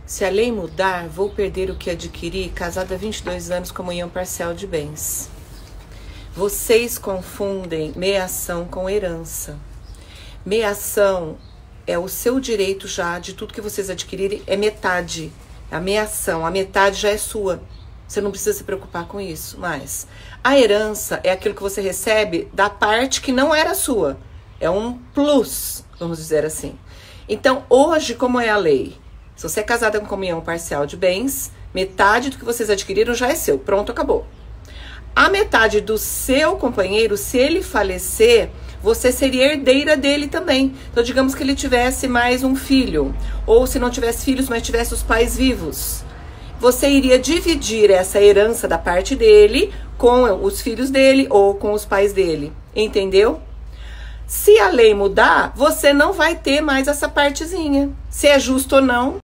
Se a lei mudar, vou perder o que adquiri, casada há 22 anos, comunhão parcial de bens. Vocês confundem meação com herança. Meação é o seu direito já de tudo que vocês adquirirem, é metade. A meação, a metade já é sua. Você não precisa se preocupar com isso, mas a herança é aquilo que você recebe da parte que não era sua. É um plus, vamos dizer assim. Então, hoje, como é a lei? Se você é casada com comunhão parcial de bens, metade do que vocês adquiriram já é seu. Pronto, acabou. A metade do seu companheiro, se ele falecer, você seria herdeira dele também. Então, digamos que ele tivesse mais um filho, ou se não tivesse filhos, mas tivesse os pais vivos. Você iria dividir essa herança da parte dele com os filhos dele ou com os pais dele. Entendeu? Se a lei mudar, você não vai ter mais essa partezinha. Se é justo ou não,